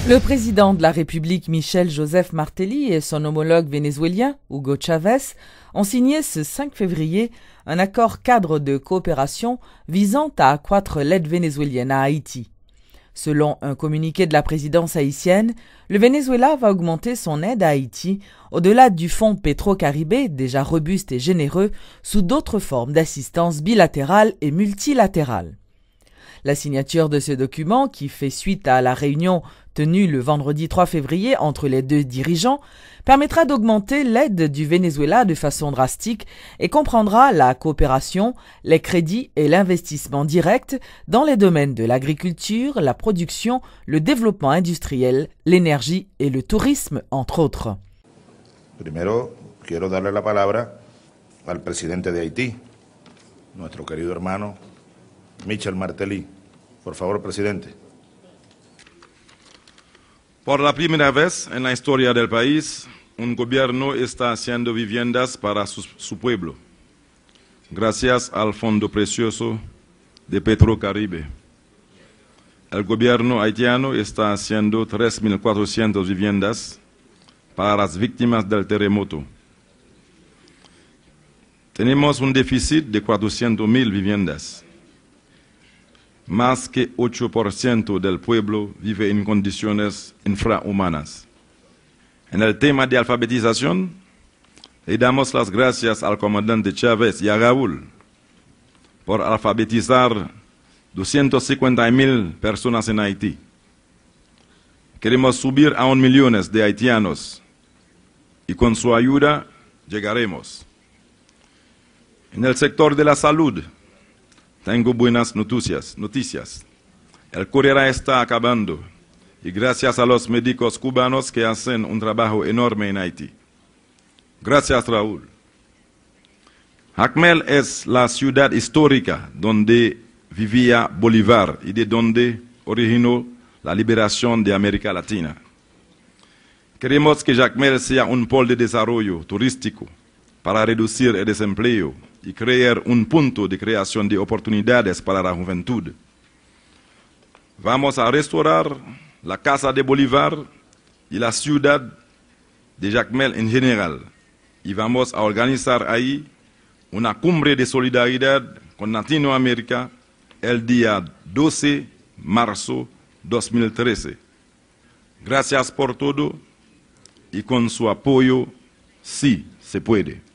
Le président de la République, Michel Joseph Martelly, et son homologue vénézuélien, Hugo Chavez, ont signé ce 5 février un accord cadre de coopération visant à accroître l'aide vénézuélienne à Haïti. Selon un communiqué de la présidence haïtienne, le Venezuela va augmenter son aide à Haïti au-delà du fonds Petro-Caribé, déjà robuste et généreux, sous d'autres formes d'assistance bilatérale et multilatérale. La signature de ce document, qui fait suite à la réunion tenue le vendredi 3 février entre les deux dirigeants, permettra d'augmenter l'aide du Venezuela de façon drastique et comprendra la coopération, les crédits et l'investissement direct dans les domaines de l'agriculture, la production, le développement industriel, l'énergie et le tourisme, entre autres. Primero, quiero darle la palabra al presidente de Haití, nuestro querido hermano Michel Martelly. Por favor, presidente. Por la primera vez en la historia del país, un gobierno está haciendo viviendas para su pueblo, gracias al Fondo Precioso de Petrocaribe. El gobierno haitiano está haciendo 3.400 viviendas para las víctimas del terremoto. Tenemos un déficit de 400.000 viviendas. Más que 8% del pueblo vive en condiciones infrahumanas. En el tema de alfabetización, le damos las gracias al comandante Chávez y a Raúl por alfabetizar 250.000 personas en Haití. Queremos subir a 1 millón de haitianos y con su ayuda llegaremos. En el sector de la salud, tengo buenas noticias. El cólera está acabando y gracias a los médicos cubanos que hacen un trabajo enorme en Haití. Gracias, Raúl. Jacmel es la ciudad histórica donde vivía Bolívar y de donde originó la liberación de América Latina. Queremos que Jacmel sea un polo de desarrollo turístico para reducir el desempleo y crear un punto de creación de oportunidades para la juventud. Vamos a restaurar la Casa de Bolívar y la ciudad de Jacmel en general. Y vamos a organizar ahí una cumbre de solidaridad con Latinoamérica el día 12 de marzo 2013. Gracias por todo y con su apoyo sí se puede.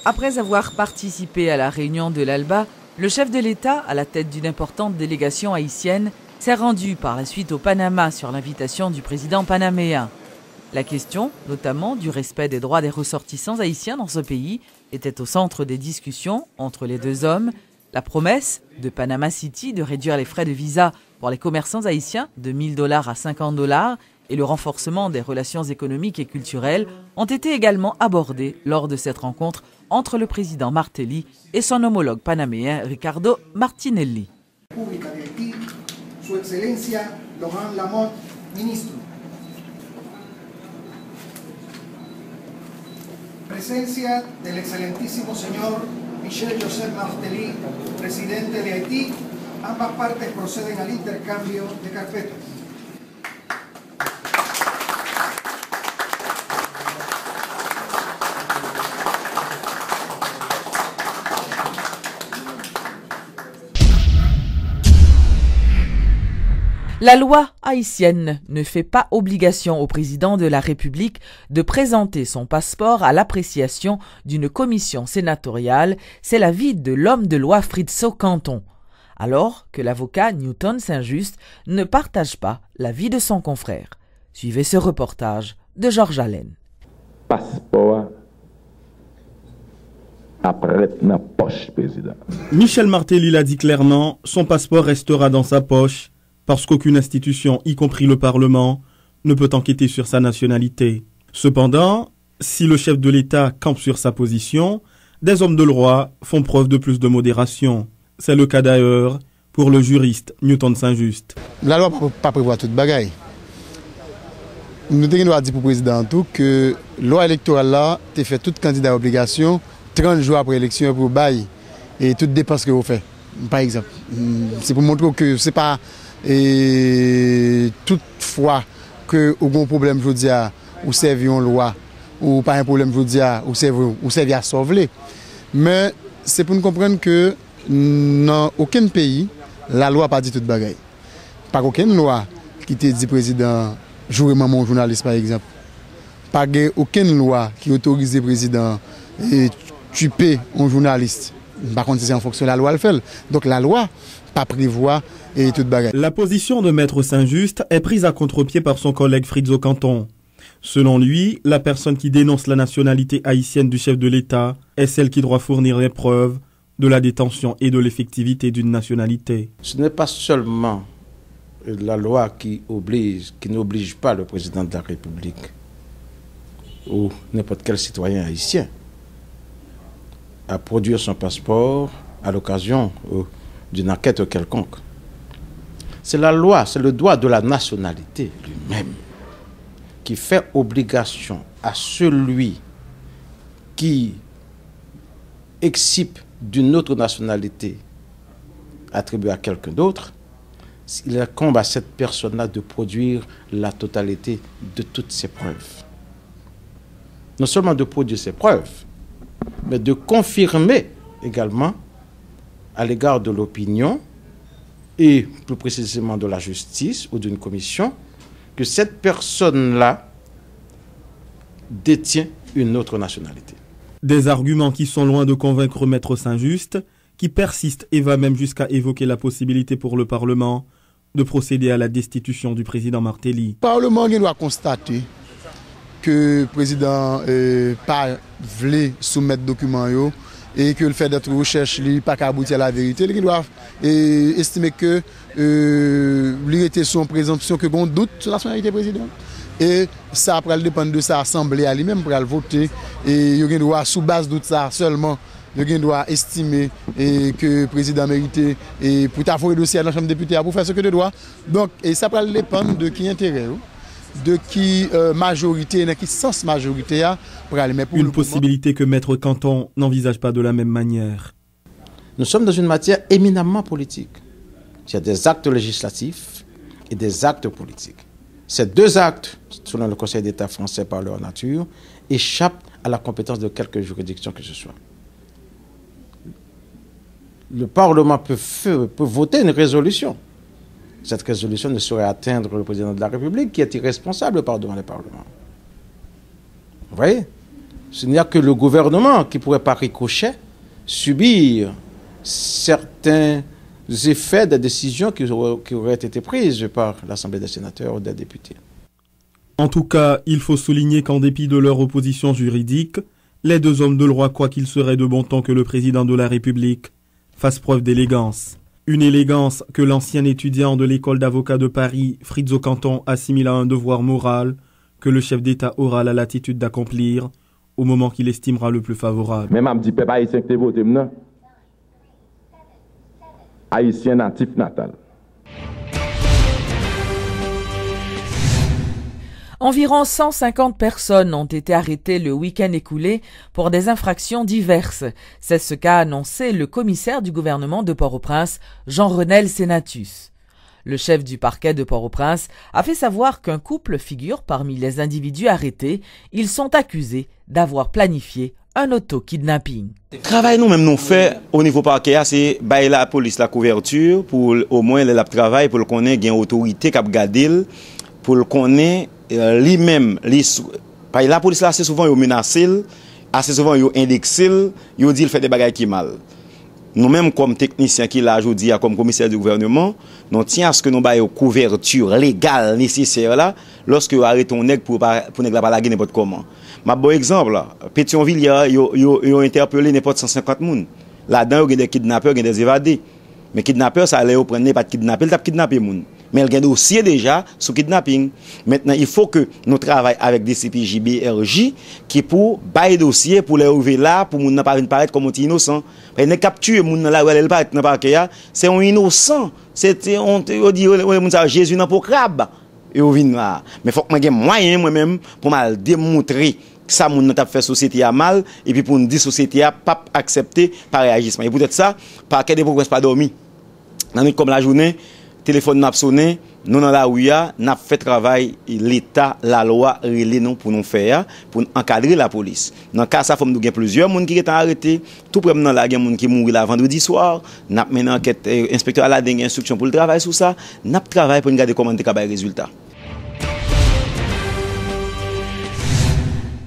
Après avoir participé à la réunion de l'ALBA, le chef de l'État, à la tête d'une importante délégation haïtienne, s'est rendu par la suite au Panama sur l'invitation du président panaméen. La question, notamment du respect des droits des ressortissants haïtiens dans ce pays, était au centre des discussions entre les deux hommes. La promesse de Panama City de réduire les frais de visa pour les commerçants haïtiens de $1 000 à $50 et le renforcement des relations économiques et culturelles ont été également abordés lors de cette rencontre entre le président Martelly et son homologue panaméen Ricardo Martinelli. Su Excelencia Laurent Lamotte, ministro. Presencia del excelentísimo señor Michel Joseph Martelly, presidente de Haití. Ambas partes proceden al intercambio de carpetas. La loi haïtienne ne fait pas obligation au président de la République de présenter son passeport à l'appréciation d'une commission sénatoriale. C'est l'avis de l'homme de loi Fritso Canton. Alors que l'avocat Newton Saint-Just ne partage pas l'avis de son confrère. Suivez ce reportage de Georges Allen. Passeport après dans poche, président. Michel Martelly l'a dit clairement, son passeport restera dans sa poche parce qu'aucune institution, y compris le Parlement, ne peut enquêter sur sa nationalité. Cependant, si le chef de l'État campe sur sa position, des hommes de loi font preuve de plus de modération. C'est le cas d'ailleurs pour le juriste Newton Saint-Just. La loi ne peut pas prévoir toute bagaille. nous devons dire pour le président tout que la loi électorale là, tu fait tout candidat obligation 30 jours après l'élection pour bail et toutes dépenses que vous faites. Par exemple, c'est pour montrer que c'est pas toutefois que au bon problème je dis ou servir une loi ou pas un problème je dis ou servir à sauver. Mais c'est pour nous comprendre que dans aucun pays la loi pas dit toute bagaille. Pas aucune loi qui te dit président jouer maman journaliste par exemple. Pas aucune loi qui autorise le président et tuer un journaliste. Par contre, c'est en fonction de la loi, elle fait. Donc la loi, pas prévoit et toute bagarre. La position de Maître Saint-Just est prise à contre-pied par son collègue Fritz Ocanton. Selon lui, la personne qui dénonce la nationalité haïtienne du chef de l'État est celle qui doit fournir les preuves de la détention et de l'effectivité d'une nationalité. Ce n'est pas seulement la loi qui n'oblige pas le président de la République ou n'importe quel citoyen haïtien à produire son passeport à l'occasion d'une enquête quelconque. C'est la loi, c'est le droit de la nationalité lui-même qui fait obligation à celui qui excipe d'une autre nationalité attribuée à quelqu'un d'autre, il incombe à cette personne-là de produire la totalité de toutes ses preuves. Non seulement de produire ses preuves, mais de confirmer également à l'égard de l'opinion et plus précisément de la justice ou d'une commission que cette personne-là détient une autre nationalité. Des arguments qui sont loin de convaincre Maître Saint-Just, qui persiste et va même jusqu'à évoquer la possibilité pour le Parlement de procéder à la destitution du président Martelly. Le Parlement doit constater que le président pas voulait soumettre documents et que le fait d'être recherche n'a pas abouti à la vérité. Il doit estimer que il était son présomption que bon doute sur la nationalité du président. Et ça après dépendre de sa assemblée à lui-même pour le voter et il doit sous base de ça seulement il doit estimer que le président méritait et pour avoir le dossier à la Chambre des députés pour faire ce que il doit. Donc et ça après dépendre de qui intérêt de qui majorité, de qui sens majorité pour aller. Mais pour une possibilité que Maître Canton n'envisage pas de la même manière. Nous sommes dans une matière éminemment politique. Il y a des actes législatifs et des actes politiques. Ces deux actes, selon le Conseil d'État français par leur nature, échappent à la compétence de quelque juridiction que ce soit. Le Parlement peut voter une résolution. Cette résolution ne saurait atteindre le président de la République qui est irresponsable devant le Parlement. Vous voyez? Ce n'y a que le gouvernement qui pourrait par ricochet subir certains effets des décisions qui auraient été prises par l'Assemblée des sénateurs ou des députés. En tout cas, il faut souligner qu'en dépit de leur opposition juridique, les deux hommes de loi croient qu'il serait de bon ton que le président de la République fasse preuve d'élégance. Une élégance que l'ancien étudiant de l'école d'avocats de Paris, Fritz Ocanton, assimile à un devoir moral que le chef d'État aura la latitude d'accomplir au moment qu'il estimera le plus favorable. Même un petit peu haïtien que tu votes, haïtien natif natal. Environ 150 personnes ont été arrêtées le week-end écoulé pour des infractions diverses. C'est ce qu'a annoncé le commissaire du gouvernement de Port-au-Prince, Jean-Renel Sénatus. Le chef du parquet de Port-au-Prince a fait savoir qu'un couple figure parmi les individus arrêtés. Ils sont accusés d'avoir planifié un auto-kidnapping. Travail nous-mêmes nous fait au niveau parquet, c'est bailler la police la couverture pour au moins le travail pour qu'on ait une autorité qui a gardé pour qu'on ait lui-même, la police là, assez souvent, ils menacent, assez souvent, ils indexent, ils disent qu'il fait des bagages qui mal. Nous-mêmes, comme techniciens qui l'a aujourd'hui, comme commissaire du gouvernement, nous tenons à ce que nous ayons une couverture légale nécessaire là, lorsque nous arrêtons un nègre pour ne pas la guerre n'importe comment. Ma bon exemple, Pétionville, ils ont interpellé n'importe 150 personnes. Là-dedans, il y a des kidnappeurs, il y a des évadés. Mais kidnappeurs, ça allait prendre pas de kidnapper, il a kidnappé moun. Mais il y a un dossier déjà sur kidnapping. Maintenant, il faut que nous travaillions avec des CPJ, BRJ, qui pour bailler dossier, pour les ouvrir là, pour ne pas paraître comme un innocent. Il ne capture moun là où elle paraît dans le parquet, c'est un innocent. C'est on dit Jésus dans pour crabe. et on vient là. Mais faut que moi j'ai moyen moi-même pour mal démontrer que ça moun t'a fait société a mal et puis pour nous dire société a pas accepter par réagissement. Et peut-être ça parquet de progrès pas dormi. Dans comme la journée, téléphone n'a sonné, nous dans la rue n'a fait travail l'état la loi relé nous pour nous faire pour encadrer la police. Dans cas ça faut nous gain plusieurs monde qui est arrêté, tout près dans la gain monde qui mouri la vendredi soir, n'a mené enquête inspecteur la dernière instruction pour le travail sur ça, n'a travail pour regarder comment te capable résultat.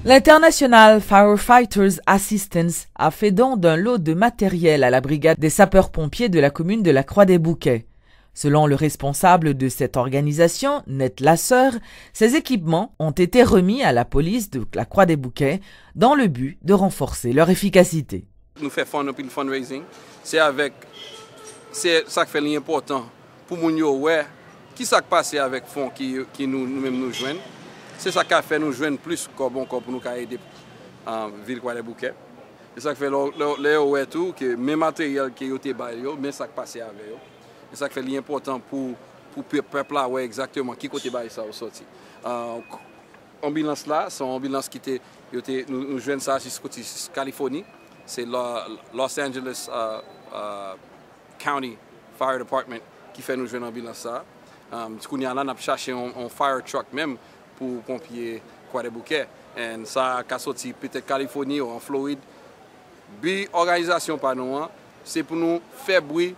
L'International Firefighters Assistance a fait don d'un lot de matériel à la brigade des sapeurs-pompiers de la commune de la Croix-des-Bouquets. Selon le responsable de cette organisation, Ned Lasseur, ces équipements ont été remis à la police de la Croix-des-Bouquets dans le but de renforcer leur efficacité. Nous faisons un fundraising, c'est ça qui fait l'important pour nous ouais, qui s'est passé avec les fonds qui nous-mêmes nous joignent. C'est ça qui a fait nous joindre plus pour nous aider en ville Croix-des-Bouquets. C'est ça qui fait tout que mes matériels qui ont été baillés, mais ça qui passé avec eux. C'est ça qui fait l'important pour le peuple là, ouais, exactement qui côté bail ça au sorti. Ambulance là, c'est une ambulance qui nous joignent ça jusqu'au Californie, c'est Los Angeles County Fire Department qui fait nous joindre ambulance ça. Du coup, on a cherché un fire truck même pour pompiers Croix-des-Bouquets. Et ça a sorti peut-être Californie ou en Floride. Bi organisation par nous, c'est pour nous faire bruit,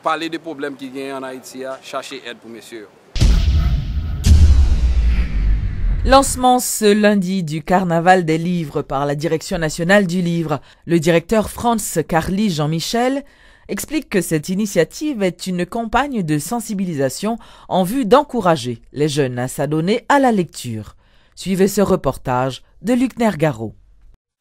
parler des problèmes qui gagnent en Haïti, chercher aide pour messieurs. Lancement ce lundi du Carnaval des livres par la Direction nationale du livre. Le directeur France Carly Jean-Michel explique que cette initiative est une campagne de sensibilisation en vue d'encourager les jeunes à s'adonner à la lecture. Suivez ce reportage de Luc Nergaro.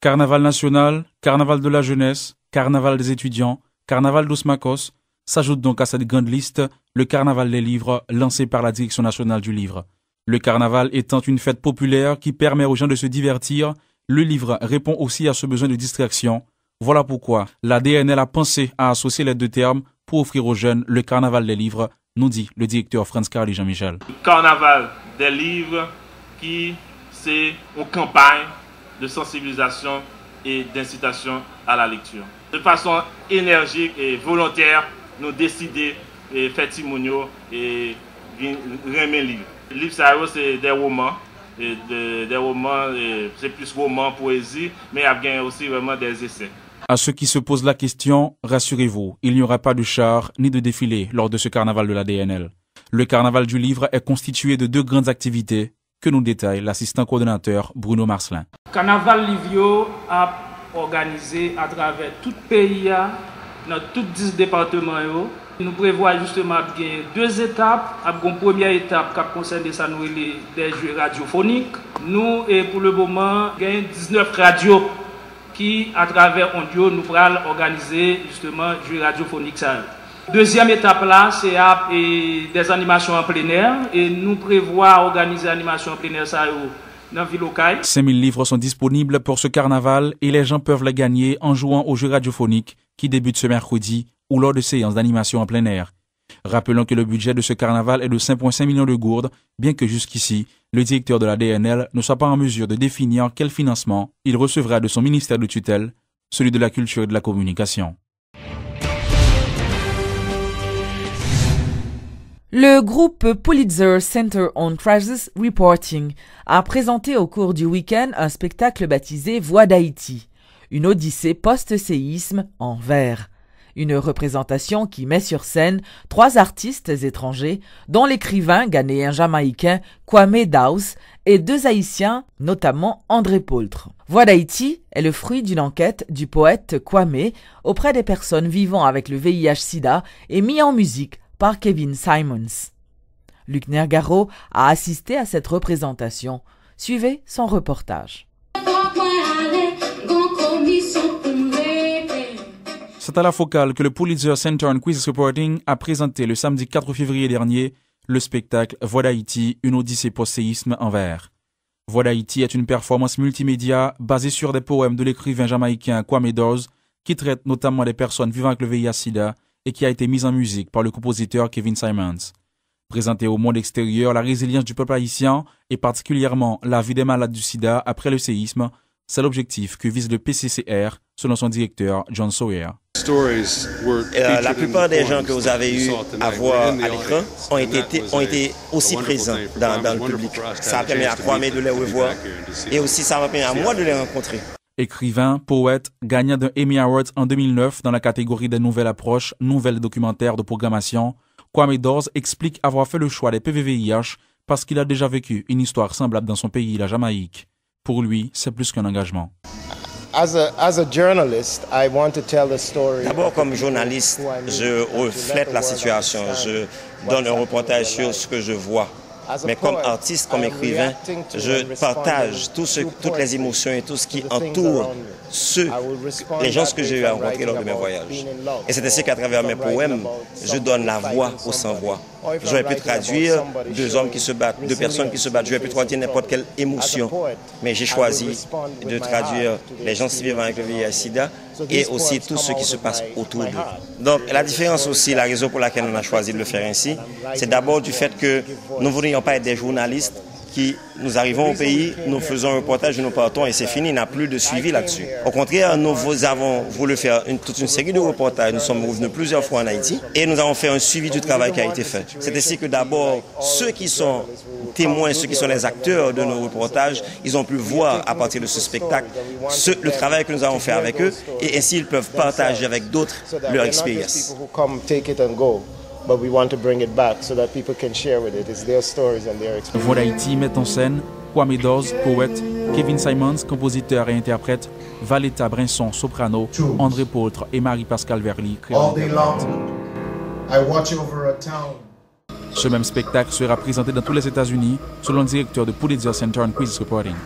Carnaval national, carnaval de la jeunesse, carnaval des étudiants, carnaval d'Osmakos, s'ajoute donc à cette grande liste le carnaval des livres lancé par la Direction nationale du livre. Le carnaval étant une fête populaire qui permet aux gens de se divertir, le livre répond aussi à ce besoin de distraction. Voilà pourquoi la DNL a pensé à associer les deux termes pour offrir aux jeunes le carnaval des livres, nous dit le directeur France Carly Jean-Michel. Le carnaval des livres qui c'est une campagne de sensibilisation et d'incitation à la lecture. De façon énergique et volontaire, nous décidons de faire timonio et remettre livre. Les livres, c'est des romans. Des romans, c'est plus roman, poésie, mais il y a aussi vraiment des essais. À ceux qui se posent la question, rassurez-vous, il n'y aura pas de char ni de défilé lors de ce carnaval de la DNL. Le carnaval du livre est constitué de deux grandes activités que nous détaille l'assistant coordonnateur Bruno Marcelin. Carnaval Livio a organisé à travers tout le pays, dans tous 10 départements. Nous prévoyons justement deux étapes. Une première étape qui concerne des jeux radiophoniques. Nous, pour le moment, nous avons 19 radios qui, à travers Ondio, nous pourrons organiser justement jeux radiophoniques. Deuxième étape là, c'est des animations en plein air. Et nous prévoyons organiser des animations en plein air dans la ville locale. 5000 livres sont disponibles pour ce carnaval et les gens peuvent les gagner en jouant aux jeux radiophoniques qui débutent ce mercredi ou lors de séances d'animation en plein air. Rappelons que le budget de ce carnaval est de 5,5 millions de gourdes, bien que jusqu'ici, le directeur de la DNL ne soit pas en mesure de définir quel financement il recevra de son ministère de tutelle, celui de la culture et de la communication. Le groupe Pulitzer Center on Crisis Reporting a présenté au cours du week-end un spectacle baptisé Voix d'Haïti, une odyssée post-séisme en vers. Une représentation qui met sur scène 3 artistes étrangers, dont l'écrivain ghanéen-jamaïcain Kwame Daus et 2 Haïtiens, notamment André Paultre. Voix d'Haïti est le fruit d'une enquête du poète Kwame auprès des personnes vivant avec le VIH-Sida et mis en musique par Kevin Simons. Luc Nergaro a assisté à cette représentation. Suivez son reportage. C'est à la Focale que le Pulitzer Center on Crisis Reporting a présenté le samedi 4 février dernier le spectacle Voix d'Haïti, une odyssée post-séisme en vers. Voix d'Haïti est une performance multimédia basée sur des poèmes de l'écrivain jamaïcain Kwame Daus qui traite notamment des personnes vivant avec le VIH-Sida et qui a été mise en musique par le compositeur Kevin Simons. Présenter au monde extérieur la résilience du peuple haïtien et particulièrement la vie des malades du sida après le séisme, c'est l'objectif que vise le PCCR, selon son directeur John Sawyer. La plupart des gens que vous avez eu à voir à l'écran ont été aussi présents dans le public. Ça a permis à Kwame de les revoir et aussi ça m'a permis à moi de les rencontrer. Écrivain, poète, gagnant d'un Emmy Award en 2009 dans la catégorie des nouvelles approches, nouvelles documentaires de programmation, Kwame Dawes explique avoir fait le choix des PVVIH parce qu'il a déjà vécu une histoire semblable dans son pays, la Jamaïque. Pour lui, c'est plus qu'un engagement. D'abord, comme journaliste, je reflète la situation, je donne un reportage sur ce que je vois. Mais comme artiste, comme écrivain, je partage toutes les émotions et tout ce qui entoure les gens que j'ai rencontrés lors de mes voyages. Et c'est ainsi qu'à travers mes poèmes, je donne la voix aux sans-voix. J'aurais pu traduire deux personnes qui se battent. J'aurais pu traduire n'importe quelle émotion. Mais j'ai choisi de traduire les gens vivant avec le VIH-Sida et aussi tout ce qui se passe autour d'eux. Donc la différence aussi, la raison pour laquelle on a choisi de le faire ainsi, c'est d'abord du fait que nous ne voudrions pas être des journalistes nous arrivons au pays, nous faisons un reportage, nous partons et c'est fini, il n'y a plus de suivi là-dessus. Au contraire, nous avons voulu faire toute une série de reportages. Nous sommes revenus plusieurs fois en Haïti et nous avons fait un suivi du travail qui a été fait. C'est ainsi que d'abord, ceux qui sont témoins, ceux qui sont les acteurs de nos reportages, ils ont pu voir à partir de ce spectacle le travail que nous avons fait avec eux et ainsi ils peuvent partager avec d'autres leur expérience. But we want to bring it back so that people can share with it. It's their stories and their experiences. Voix d'Haïti met en scène Kwame Dawes, poète, Kevin Simons, compositeur et interprète, Valetta Brinson, soprano, André Poltre et Marie-Pascale Verly, Ce même spectacle sera présenté dans tous les États-Unis selon le directeur de Pulitzer Center on Crisis Reporting.